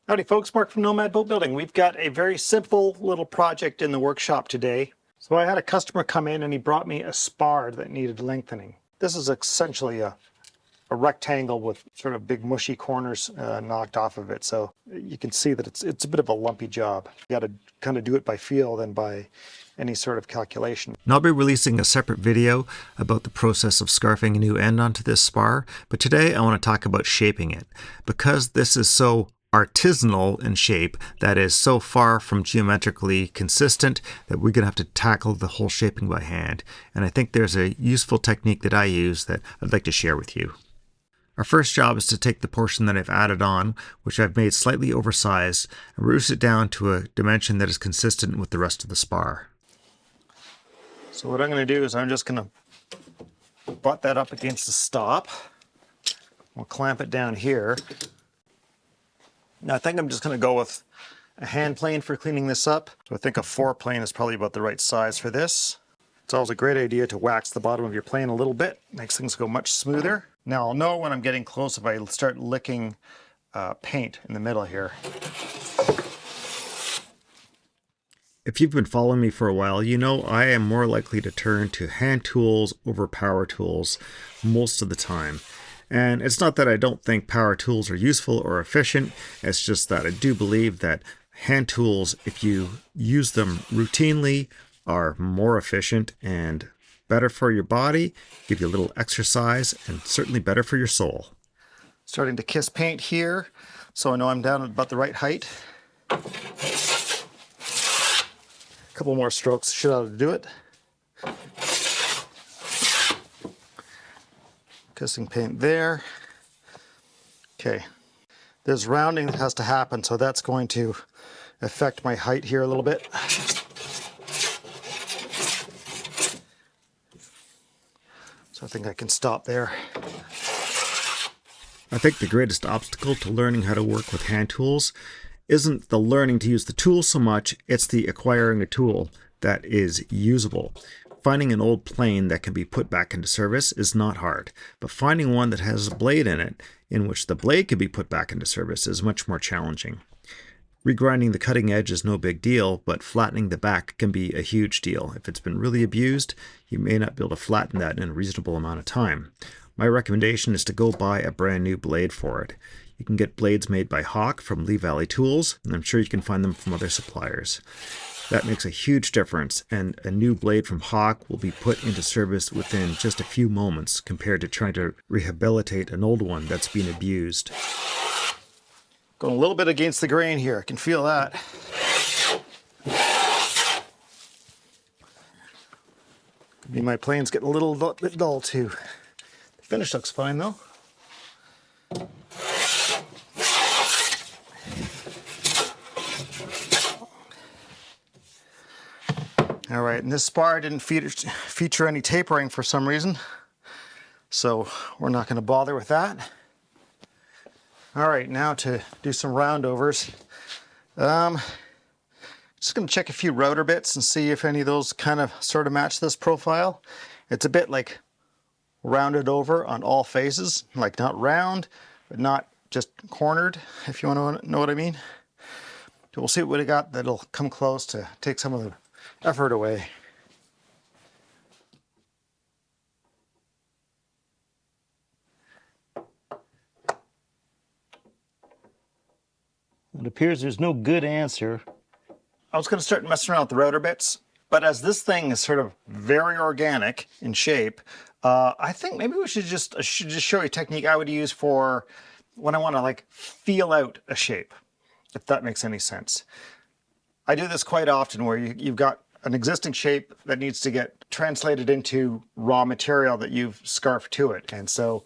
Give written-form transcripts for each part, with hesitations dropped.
Howdy folks, Mark from Nomad Boatbuilding. We've got a very simple little project in the workshop today. So I had a customer come in and he brought me a spar that needed lengthening. This is essentially a rectangle with sort of big mushy corners knocked off of it. So you can see that it's a bit of a lumpy job. You got to kind of do it by feel than by any sort of calculation. Now I'll be releasing a separate video about the process of scarfing a new end onto this spar, but today I want to talk about shaping it. Because this is so artisanal in shape, that is so far from geometrically consistent, that we're going to have to tackle the whole shaping by hand. And I think there's a useful technique that I use that I'd like to share with you. Our first job is to take the portion that I've added on, which I've made slightly oversized, and reduce it down to a dimension that is consistent with the rest of the spar. So what I'm going to do is I'm just going to butt that up against the stop. We'll clamp it down here. Now I think I'm just going to go with a hand plane for cleaning this up. So I think a 4-plane is probably about the right size for this. It's always a great idea to wax the bottom of your plane a little bit. Makes things go much smoother. Now I'll know when I'm getting close if I start licking paint in the middle here. If you've been following me for a while, you know I am more likely to turn to hand tools over power tools most of the time. And it's not that I don't think power tools are useful or efficient, it's just that I do believe that hand tools, if you use them routinely, are more efficient and better for your body, give you a little exercise, and certainly better for your soul. Starting to kiss paint here, so I know I'm down at about the right height. A couple more strokes should ought to do it. Kissing paint there. Okay, there's rounding that has to happen, so that's going to affect my height here a little bit. So I think I can stop there. I think the greatest obstacle to learning how to work with hand tools isn't the learning to use the tool so much, it's the acquiring a tool that is usable. Finding an old plane that can be put back into service is not hard, but finding one that has a blade in it, in which the blade can be put back into service, is much more challenging. Regrinding the cutting edge is no big deal, but flattening the back can be a huge deal. If it's been really abused, you may not be able to flatten that in a reasonable amount of time. My recommendation is to go buy a brand new blade for it. You can get blades made by Hawk from Lee Valley Tools, and I'm sure you can find them from other suppliers. That makes a huge difference, and a new blade from Hawk will be put into service within just a few moments compared to trying to rehabilitate an old one that's been abused. Going a little bit against the grain here, I can feel that. Maybe my plane's getting a little bit dull too. The finish looks fine though. All right, and this spar didn't feature any tapering for some reason, so we're not going to bother with that. All right, now to do some roundovers. Just going to check a few router bits and see if any of those kind of sort of match this profile. It's a bit like rounded over on all faces, like not round, but not just cornered, if you want to know what I mean. So we'll see what we got that'll come close to take some of the effort away. It appears there's no good answer. I was going to start messing around with the router bits, but as this thing is sort of very organic in shape, I think maybe I should just show you a technique I would use for when I want to like feel out a shape, if that makes any sense. I do this quite often where you've got an existing shape that needs to get translated into raw material that you've scarfed to it. And so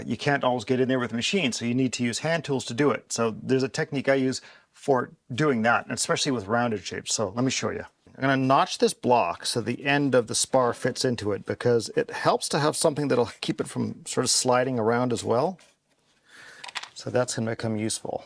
you can't always get in there with a machine, so you need to use hand tools to do it. So there's a technique I use for doing that, and especially with rounded shapes. So let me show you. I'm going to notch this block so the end of the spar fits into it, because it helps to have something that'll keep it from sort of sliding around as well. So that's going to become useful.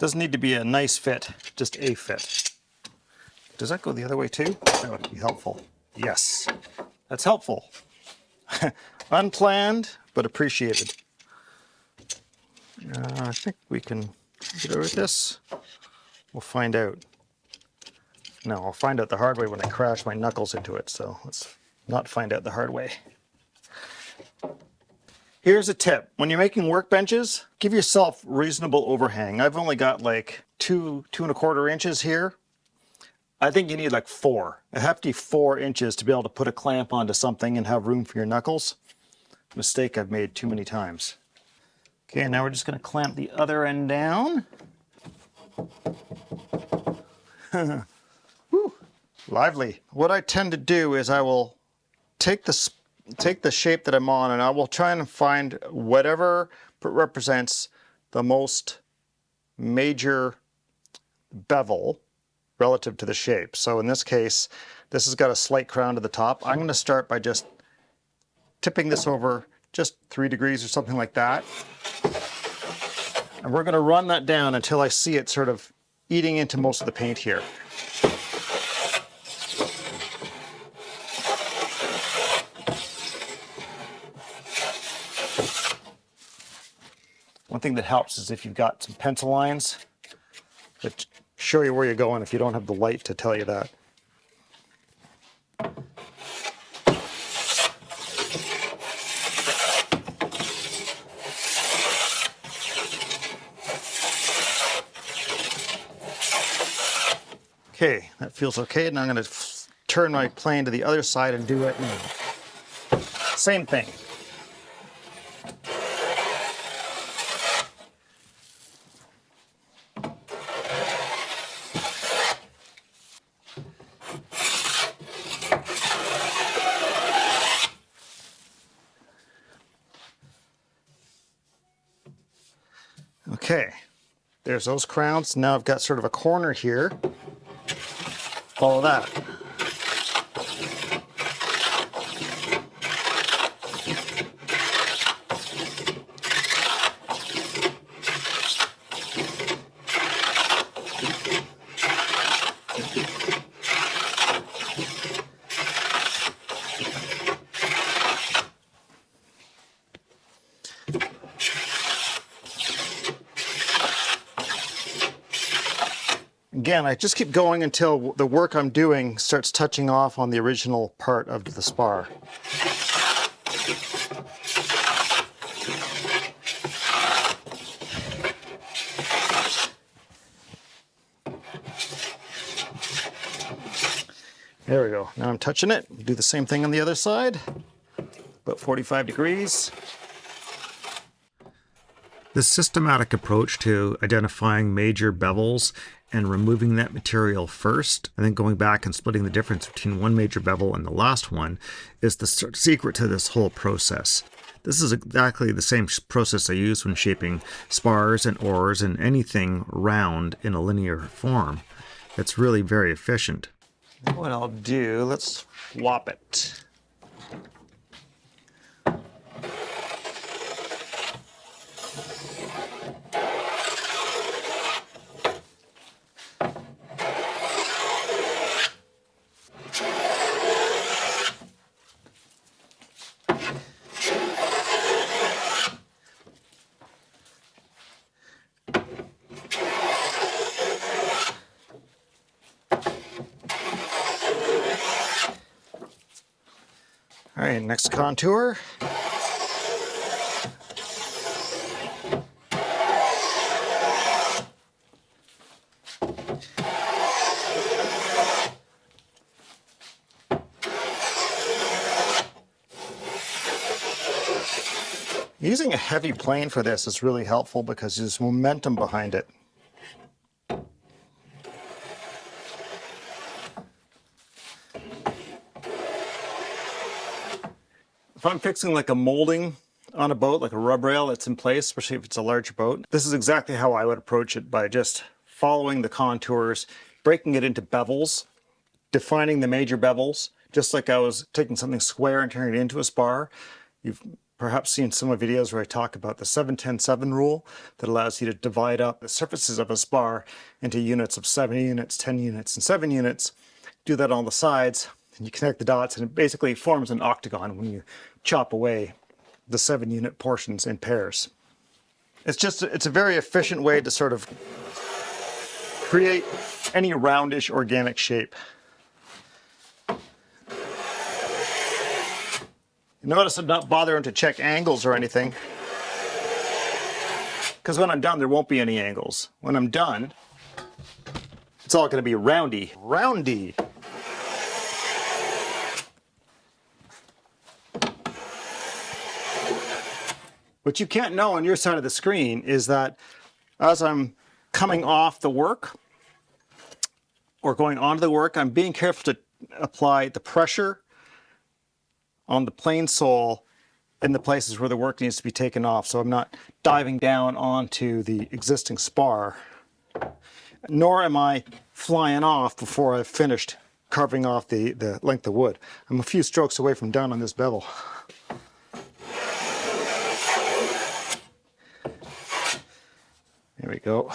Doesn't need to be a nice fit, just a fit. Does that go the other way too? That would be helpful. Yes, that's helpful. Unplanned, but appreciated. I think we can get over this. We'll find out. No, I'll find out the hard way when I crash my knuckles into it, so let's not find out the hard way. Here's a tip. When you're making workbenches, give yourself reasonable overhang. I've only got like 2.25 inches here. I think you need like 4, a hefty 4 inches to be able to put a clamp onto something and have room for your knuckles. Mistake I've made too many times. Okay, now we're just going to clamp the other end down. Whew, lively. What I tend to do is I will take the shape that I'm on and I will try and find whatever represents the most major bevel relative to the shape. So in this case, this has got a slight crown to the top. I'm going to start by just tipping this over just 3 degrees or something like that. And we're going to run that down until I see it sort of eating into most of the paint here. One thing that helps is if you've got some pencil lines that show you where you're going if you don't have the light to tell you that. Okay, that feels okay. Now I'm going to turn my plane to the other side and do it now. Same thing. Okay, there's those crowns. Now I've got sort of a corner here. Follow that. Again, I just keep going until the work I'm doing starts touching off on the original part of the spar. There we go. Now I'm touching it. Do the same thing on the other side. About 45 degrees. This systematic approach to identifying major bevels and removing that material first, and then going back and splitting the difference between one major bevel and the last one, is the secret to this whole process. This is exactly the same process I use when shaping spars and oars and anything round in a linear form. It's really very efficient. What I'll do, let's flop it. All right, next contour. Using a heavy plane for this is really helpful because there's momentum behind it. If I'm fixing like a molding on a boat, like a rub rail that's in place, especially if it's a larger boat, this is exactly how I would approach it, by just following the contours, breaking it into bevels, defining the major bevels, just like I was taking something square and turning it into a spar. You've perhaps seen some of my videos where I talk about the 7-10-7 rule that allows you to divide up the surfaces of a spar into units of 7 units, 10 units, and 7 units. Do that on the sides, and you connect the dots, and it basically forms an octagon when you chop away the 7-unit portions in pairs. It's a very efficient way to sort of create any roundish organic shape. Notice I'm not bothering to check angles or anything, because when I'm done there won't be any angles. When I'm done, it's all going to be roundy. Roundy! What you can't know on your side of the screen is that as I'm coming off the work or going onto the work, I'm being careful to apply the pressure on the plane sole in the places where the work needs to be taken off. So I'm not diving down onto the existing spar, nor am I flying off before I've finished carving off the length of wood. I'm a few strokes away from done on this bevel. There we go.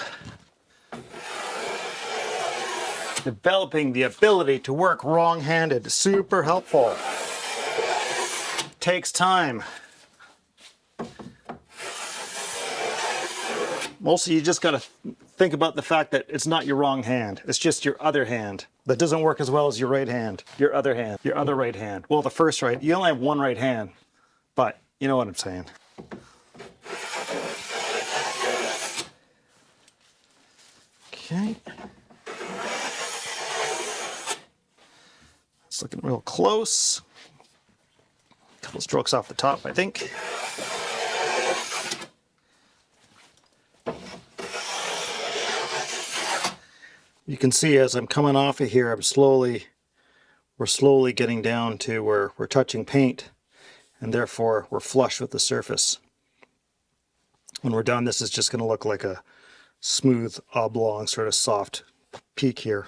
Developing the ability to work wrong-handed is super helpful. Takes time. Mostly you just got to think about the fact that it's not your wrong hand. It's just your other hand. That doesn't work as well as your right hand. Your other hand. Your other right hand. Well, the first right. You only have one right hand. But you know what I'm saying. Okay. It's looking real close. A couple strokes off the top, I think. You can see as I'm coming off of here, we're slowly getting down to where we're touching paint, and therefore we're flush with the surface. When we're done, this is just going to look like a smooth, oblong, sort of soft peak here.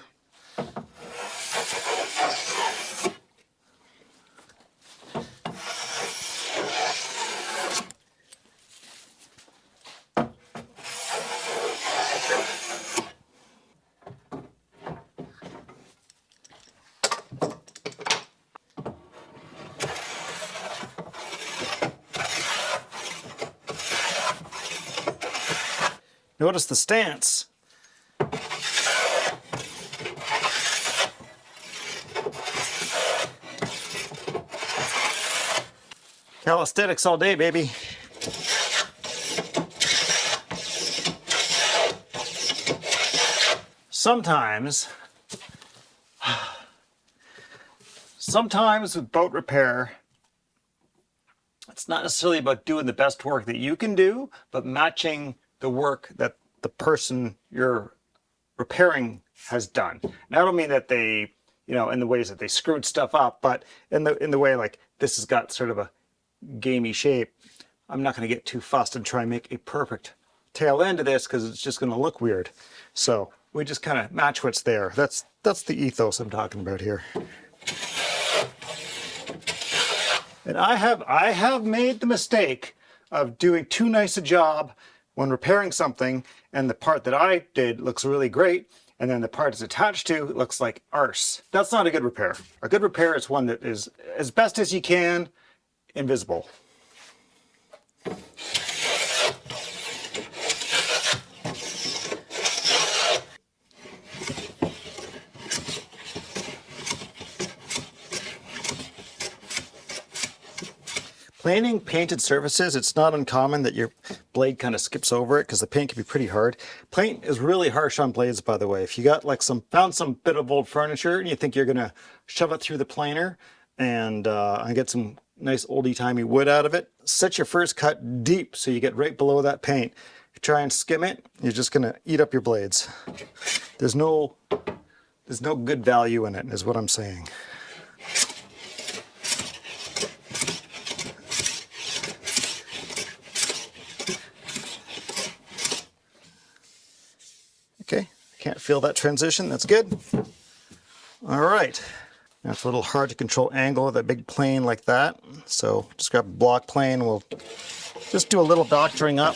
Notice the stance. Calisthenics all day, baby. Sometimes with boat repair, it's not necessarily about doing the best work that you can do, but matching the work that the person you're repairing has done. And I don't mean that they, in the ways that they screwed stuff up, but in the way like this has got sort of a gamey shape. I'm not going to get too fussed and try and make a perfect tail end of this because it's just going to look weird. So we just kind of match what's there. That's the ethos I'm talking about here. And I have made the mistake of doing too nice a job when repairing something, and the part that I did looks really great, and then the part it's attached to looks like arse. That's not a good repair. A good repair is one that is, as best as you can, invisible. Planing painted surfaces, it's not uncommon that your blade kind of skips over it because the paint can be pretty hard. Paint is really harsh on blades, by the way. If you got like found some bit of old furniture and you think you're gonna shove it through the planer and get some nice oldie-timey wood out of it, set your first cut deep so you get right below that paint. If you try and skim it, you're just gonna eat up your blades. There's no good value in it, is what I'm saying. Okay, can't feel that transition, that's good. All right, Now it's a little hard to control angle with a big plane like that. So just grab a block plane. We'll just do a little doctoring up.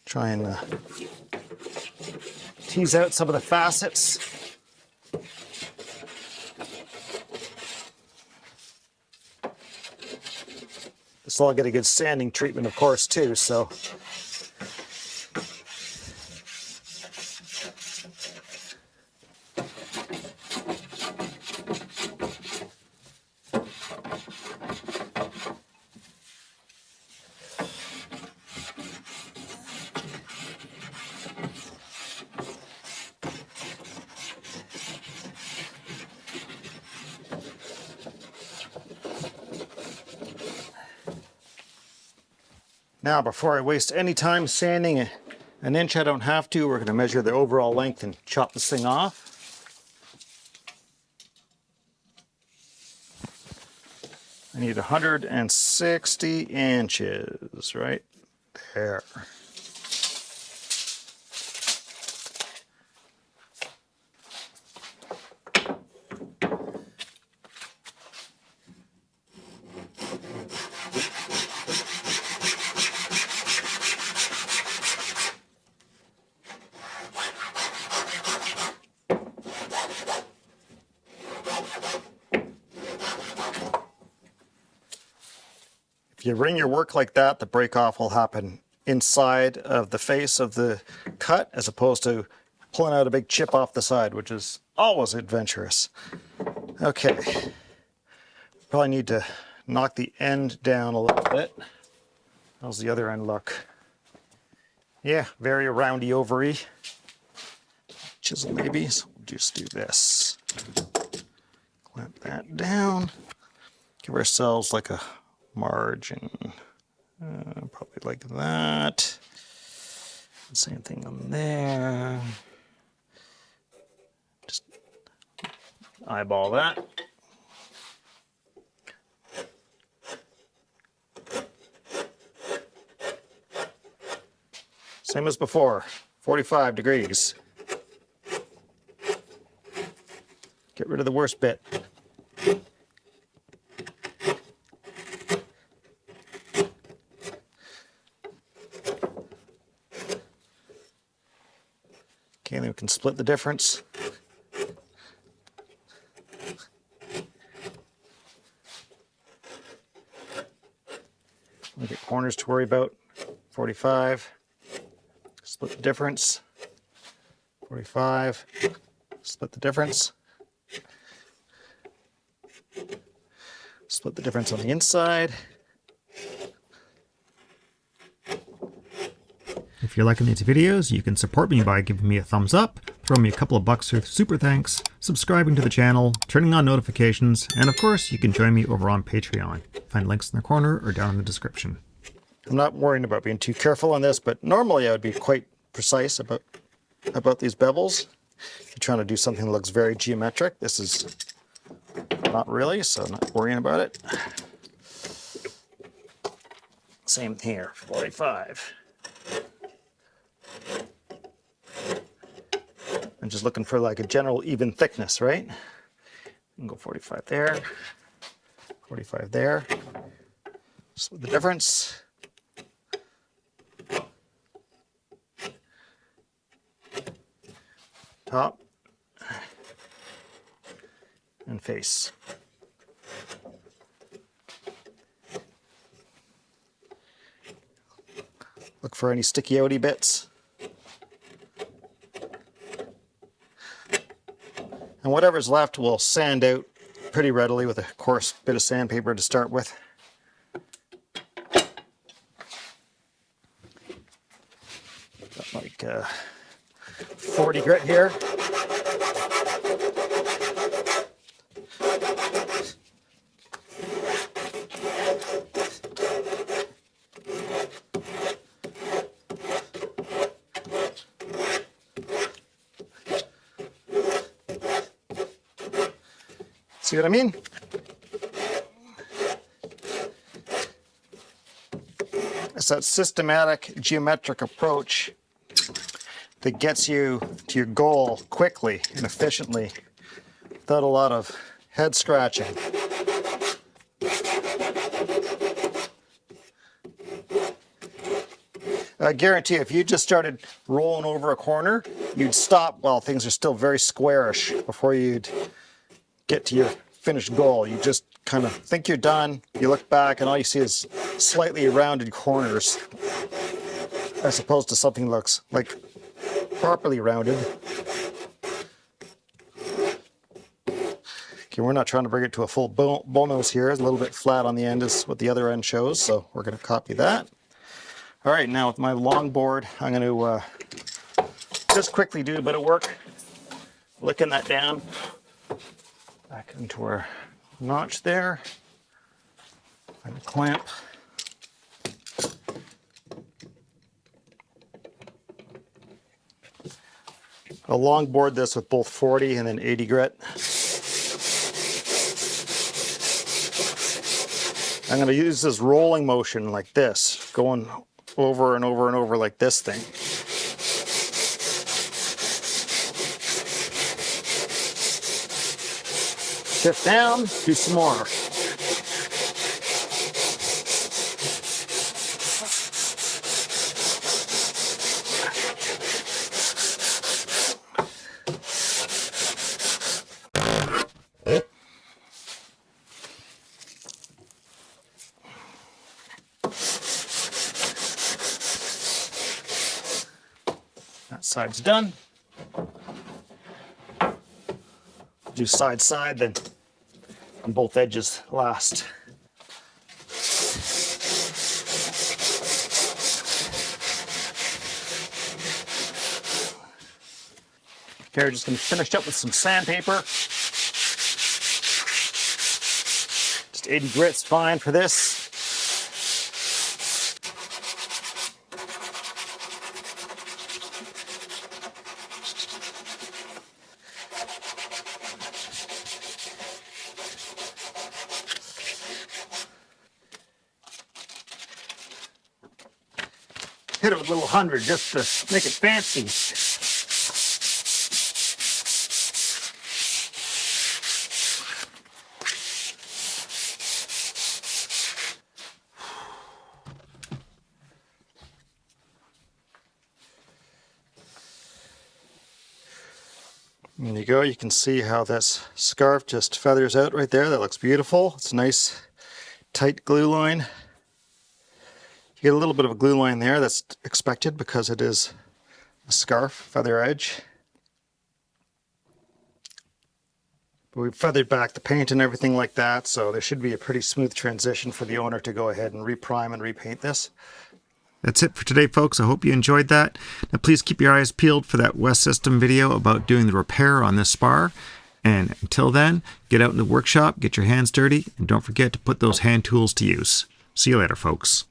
Try and tease out some of the facets. This will all get a good sanding treatment, of course, too, so. Now, before I waste any time sanding an inch I don't have to, we're going to measure the overall length and chop this thing off. I need 160 inches right there. If you ring your work like that, the break off will happen inside of the face of the cut as opposed to pulling out a big chip off the side, which is always adventurous. Okay, probably need to knock the end down a little bit. How's the other end look? Yeah, very roundy ovary. Chisel maybe, so we'll just do this. Clamp that down. Give ourselves like a margin, probably like that. Same thing on there. Just eyeball that. Same as before, 45 degrees. Get rid of the worst bit. Okay, then we can split the difference. We get corners to worry about. 45. Split the difference. 45. Split the difference. Split the difference on the inside. If you're liking these videos, you can support me by giving me a thumbs up, throwing me a couple of bucks or super thanks, subscribing to the channel, turning on notifications, and of course, you can join me over on Patreon. Find links in the corner or down in the description. I'm not worrying about being too careful on this, but normally I would be quite precise about these bevels. If you're trying to do something that looks very geometric, this is not really, so I'm not worrying about it. Same here, 45. I'm just looking for like a general even thickness, right? You can go 45 there, 45 there. Split the difference. Top and face. Look for any sticky outy bits. And whatever's left will sand out pretty readily with a coarse bit of sandpaper to start with. Got like 40 grit here. See what I mean? It's that systematic geometric approach that gets you to your goal quickly and efficiently without a lot of head scratching. I guarantee if you just started rolling over a corner, you'd stop while things are still very squarish before you'd get to your finished goal. You just kind of think you're done, you look back, and all you see is slightly rounded corners, as opposed to something that looks like properly rounded. Okay, we're not trying to bring it to a full bonus here. It's a little bit flat on the end is what the other end shows, so we're going to copy that. All right, now with my longboard, I'm going to just quickly do a bit of work, licking that down back into our notch there, and a clamp. I'll longboard this with both 40 and then 80 grit. I'm going to use this rolling motion like this, going over and over and over like this thing. Shift down, do some more. That side's done. Do side side then on both edges last. Okay, we're just going to finish up with some sandpaper. Just 80 grit's fine for this. Hit it with a little 100 just to make it fancy. There you go. You can see how this scarf just feathers out right there. That looks beautiful. It's a nice tight glue line. You get a little bit of a glue line there. That's expected because it is a scarf feather edge. But we've feathered back the paint and everything like that, so there should be a pretty smooth transition for the owner to go ahead and reprime and repaint this. That's it for today, folks. I hope you enjoyed that. Now, please keep your eyes peeled for that West System video about doing the repair on this spar. And until then, get out in the workshop, get your hands dirty, and don't forget to put those hand tools to use. See you later, folks.